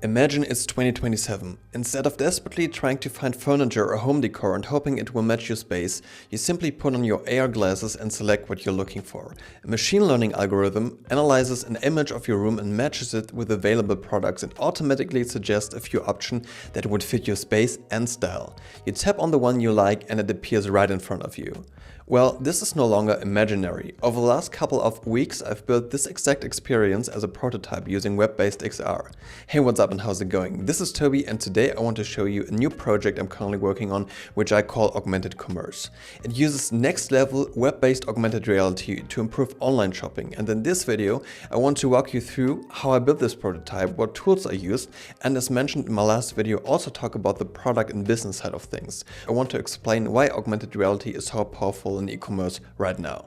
Imagine it's 2027. Instead of desperately trying to find furniture or home decor and hoping it will match your space, you simply put on your AR glasses and select what you're looking for. A machine learning algorithm analyzes an image of your room and matches it with available products and automatically suggests a few options that would fit your space and style. You tap on the one you like and it appears right in front of you. Well, this is no longer imaginary. Over the last couple of weeks, I've built this exact experience as a prototype using web-based XR. Hey, what's up and how's it going? This is Toby and today I want to show you a new project I'm currently working on, which I call Augmented Commerce. It uses next-level web-based augmented reality to improve online shopping, and in this video I want to walk you through how I built this prototype, what tools I used, and as mentioned in my last video, also talk about the product and business side of things. I want to explain why augmented reality is so powerful in e-commerce right now.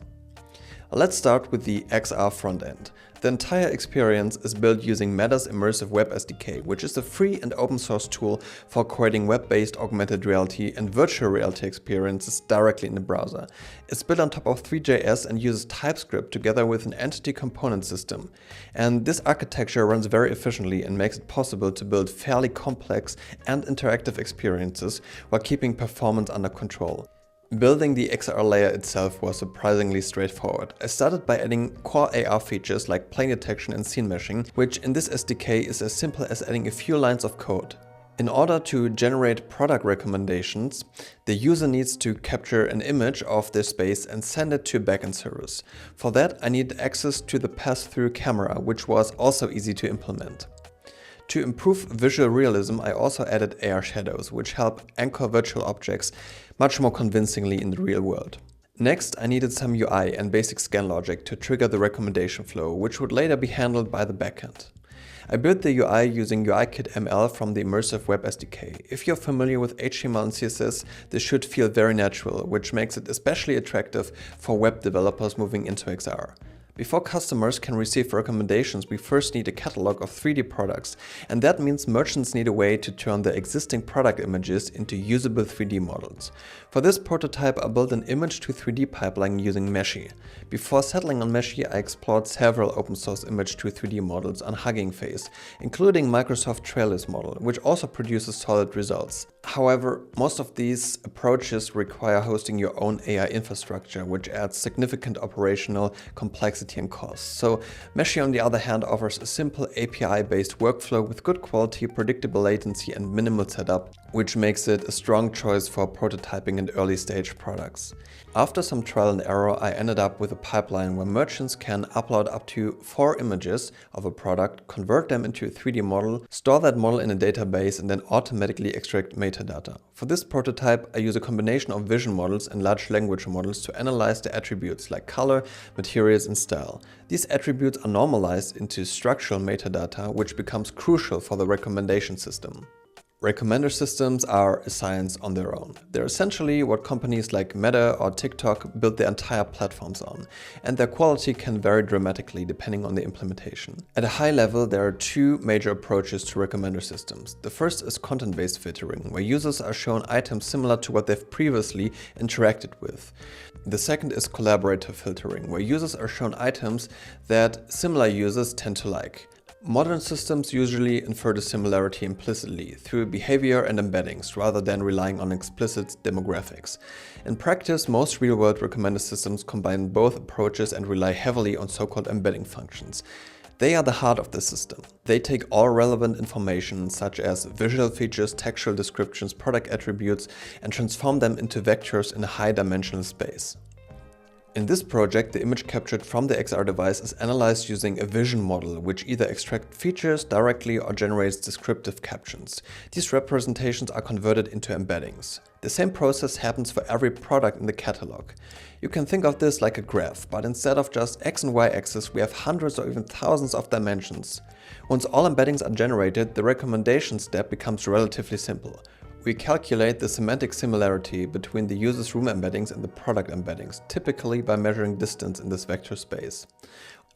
Let's start with the XR front end. The entire experience is built using Meta's Immersive Web SDK, which is a free and open source tool for creating web-based augmented reality and virtual reality experiences directly in the browser. It's built on top of Three.js and uses TypeScript together with an entity component system. And this architecture runs very efficiently and makes it possible to build fairly complex and interactive experiences while keeping performance under control. Building the XR layer itself was surprisingly straightforward. I started by adding core AR features like plane detection and scene meshing, which in this SDK is as simple as adding a few lines of code. In order to generate product recommendations, the user needs to capture an image of their space and send it to a backend service. For that, I need access to the passthrough camera, which was also easy to implement. To improve visual realism, I also added AR shadows, which help anchor virtual objects much more convincingly in the real world. Next, I needed some UI and basic scan logic to trigger the recommendation flow, which would later be handled by the backend. I built the UI using UIKit ML from the Immersive Web SDK. If you're familiar with HTML and CSS, this should feel very natural, which makes it especially attractive for web developers moving into XR. Before customers can receive recommendations, we first need a catalog of 3D products, and that means merchants need a way to turn their existing product images into usable 3D models. For this prototype, I built an image to 3D pipeline using Meshi. Before settling on Meshi, I explored several open source image to 3D models on Hugging Face, including Microsoft Trailers model, which also produces solid results. However, most of these approaches require hosting your own AI infrastructure, which adds significant operational complexity and cost. So Meshi, on the other hand, offers a simple API-based workflow with good quality, predictable latency and minimal setup, which makes it a strong choice for prototyping and early stage products. After some trial and error, I ended up with a pipeline where merchants can upload up to 4 images of a product, convert them into a 3D model, store that model in a database, and then automatically extract metadata. For this prototype, I use a combination of vision models and large language models to analyze the attributes like color, materials, and style. These attributes are normalized into structural metadata, which becomes crucial for the recommendation system. Recommender systems are a science on their own. They're essentially what companies like Meta or TikTok build their entire platforms on, and their quality can vary dramatically depending on the implementation. At a high level, there are 2 major approaches to recommender systems. The first is content-based filtering, where users are shown items similar to what they've previously interacted with. The second is collaborative filtering, where users are shown items that similar users tend to like. Modern systems usually infer the similarity implicitly through behavior and embeddings rather than relying on explicit demographics. In practice, most real-world recommender systems combine both approaches and rely heavily on so-called embedding functions. They are the heart of the system. They take all relevant information such as visual features, textual descriptions, product attributes, and transform them into vectors in a high-dimensional space. In this project, the image captured from the XR device is analyzed using a vision model, which either extracts features directly or generates descriptive captions. These representations are converted into embeddings. The same process happens for every product in the catalog. You can think of this like a graph, but instead of just X and Y axis, we have hundreds or even thousands of dimensions. Once all embeddings are generated, the recommendation step becomes relatively simple. We calculate the semantic similarity between the user's room embeddings and the product embeddings, typically by measuring distance in this vector space.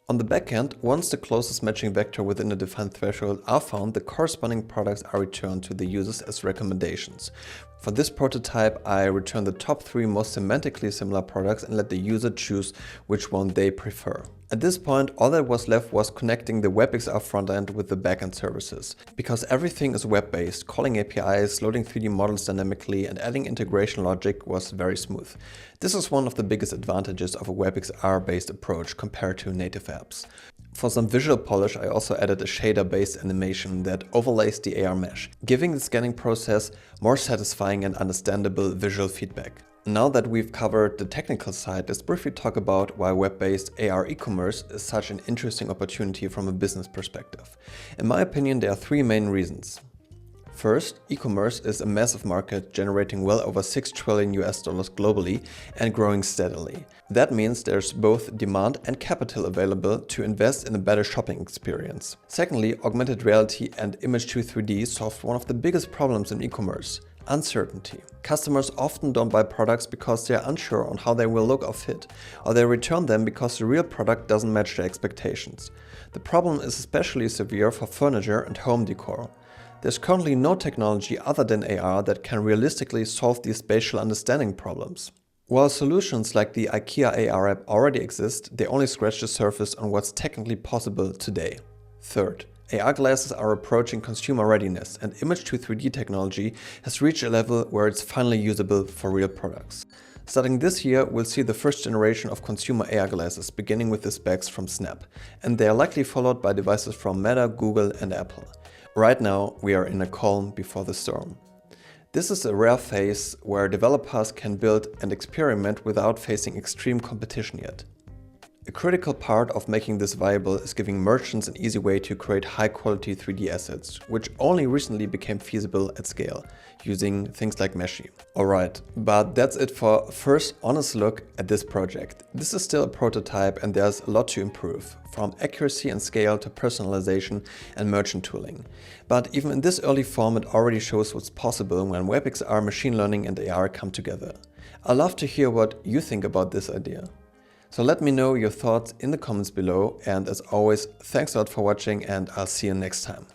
On the backend, once the closest matching vector within a defined threshold are found, the corresponding products are returned to the users as recommendations. For this prototype, I return the top 3 most semantically similar products and let the user choose which one they prefer. At this point, all that was left was connecting the WebXR frontend with the backend services. Because everything is web-based, calling APIs, loading 3D models dynamically, and adding integration logic was very smooth. This is one of the biggest advantages of a WebXR-based approach compared to native apps. For some visual polish, I also added a shader-based animation that overlays the AR mesh, giving the scanning process more satisfying and understandable visual feedback. Now that we've covered the technical side, let's briefly talk about why web-based AR e-commerce is such an interesting opportunity from a business perspective. In my opinion, there are three main reasons. First, e-commerce is a massive market generating well over $6 trillion globally and growing steadily. That means there's both demand and capital available to invest in a better shopping experience. Secondly, augmented reality and Image 2 3D solved one of the biggest problems in e-commerce: uncertainty. Customers often don't buy products because they're unsure on how they will look or fit, or they return them because the real product doesn't match their expectations. The problem is especially severe for furniture and home decor. There's currently no technology other than AR that can realistically solve these spatial understanding problems. While solutions like the IKEA AR app already exist, they only scratch the surface on what's technically possible today. Third, AR glasses are approaching consumer readiness, and Image 2 3D technology has reached a level where it's finally usable for real products. Starting this year, we'll see the first generation of consumer AR glasses, beginning with the specs from Snap, and they are likely followed by devices from Meta, Google, and Apple. Right now, we are in a calm before the storm. This is a rare phase where developers can build and experiment without facing extreme competition yet. A critical part of making this viable is giving merchants an easy way to create high-quality 3D assets, which only recently became feasible at scale, using things like Meshi. Alright, but that's it for a first honest look at this project. This is still a prototype and there's a lot to improve, from accuracy and scale to personalization and merchant tooling. But even in this early form, it already shows what's possible when WebXR, machine learning and AR come together. I'd love to hear what you think about this idea. So let me know your thoughts in the comments below, and as always, thanks a lot for watching and I'll see you next time.